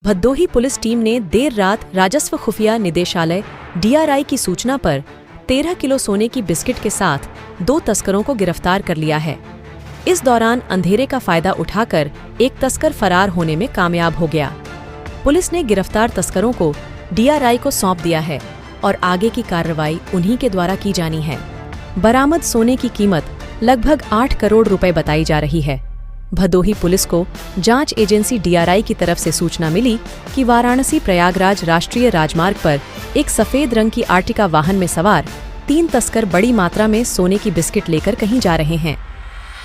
Bhadohi police team ने देर रात राजस्व खुफिया निदेशालय DRI की सूचना पर 13 किलो सोने की बिस्किट के साथ 2 तस्करों को गिरफ्तार कर लिया है। इस दौरान अंधेरे का फायदा उठाकर एक तस्कर फरार होने में कामयाब हो गया। पुलिस ने गिरफ्तार तस्करों को DRI को सौंप दिया है और आगे की कार्रवाई उन्हीं के द्वारा की जानी है। बरामद सोने की कीमत लगभग 8 करोड़ रुपए बताई जा रही है। भदोही पुलिस को जांच एजेंसी DRI की तरफ से सूचना मिली कि वाराणसी प्रयागराज राष्ट्रीय राजमार्ग पर एक सफेद रंग की आर्टिका वाहन में सवार 3 तस्कर बड़ी मात्रा में सोने की बिस्किट लेकर कहीं जा रहे हैं।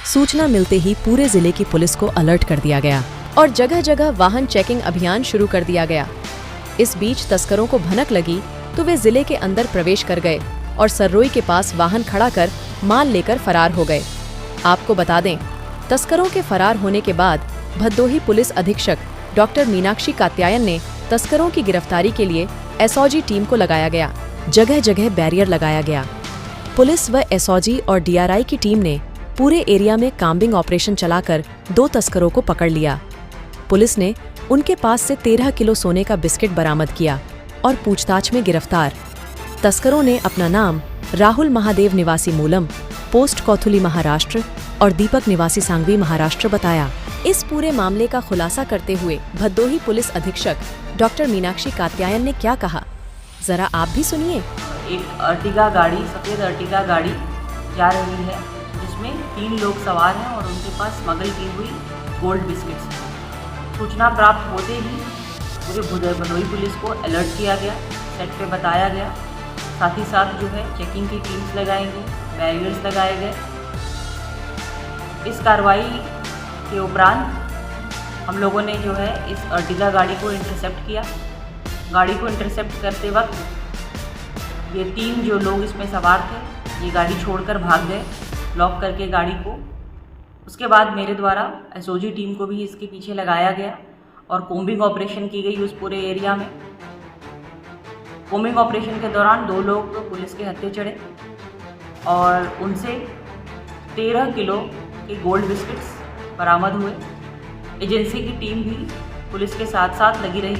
सूचना मिलते ही पूरे जिले की पुलिस को अलर्ट कर दिया गया और जगह जगह वाहन चेकिंग अभियान शुरू कर दिया गया। इस बीच तस्करों को भनक लगी तो वे जिले के अंदर प्रवेश कर गए और सर्रोई के पास वाहन खड़ा कर माल लेकर फरार हो गए। आपको बता दें, तस्करों के फरार होने के बाद भदोही पुलिस अधीक्षक डॉक्टर मीनाक्षी कात्यायन ने तस्करों की गिरफ्तारी के लिए SOG टीम को लगाया गया। जगह जगह बैरियर लगाया गया। पुलिस व SOG और DRI की टीम ने पूरे एरिया में काम्बिंग ऑपरेशन चलाकर 2 तस्करों को पकड़ लिया। पुलिस ने उनके पास से 13 किलो सोने का बिस्किट बरामद किया और पूछताछ में गिरफ्तार तस्करों ने अपना नाम राहुल महादेव निवासी मूलम, पोस्ट कोथुली महाराष्ट्र और दीपक निवासी सांगवी महाराष्ट्र बताया। इस पूरे मामले का खुलासा करते हुए भदोही पुलिस अधीक्षक डॉक्टर मीनाक्षी कात्यायन ने क्या कहा, जरा आप भी सुनिए। एक अर्टिगा गाड़ी, सफ़ेद अर्टिगा गाड़ी जा रही है जिसमें 3 लोग सवार हैं और उनके पास स्मगल की हुई गोल्ड बिस्किट्स हैं। सूचना प्राप्त होते ही पूरे भदोही पुलिस को अलर्ट किया गया, सेट पे बताया गया। साथ ही साथ जो है चेकिंग की टीम्स लगाई गई, बैरियर्स लगाए गए। इस कार्रवाई के उपरांत हम लोगों ने जो है इस अर्टिगा गाड़ी को इंटरसेप्ट किया। गाड़ी को इंटरसेप्ट करते वक्त ये 3 जो लोग इसमें सवार थे ये गाड़ी छोड़कर भाग गए, लॉक करके गाड़ी को। उसके बाद मेरे द्वारा SOG टीम को भी इसके पीछे लगाया गया और कोम्बिंग ऑपरेशन की गई उस पूरे एरिया में। कोम्बिंग ऑपरेशन के दौरान 2 लोग पुलिस के हत्थे चढ़े और उनसे 13 किलो के गोल्ड बिस्किट्स बरामद हुए। एजेंसी की टीम भी पुलिस के साथ साथ लगी रही।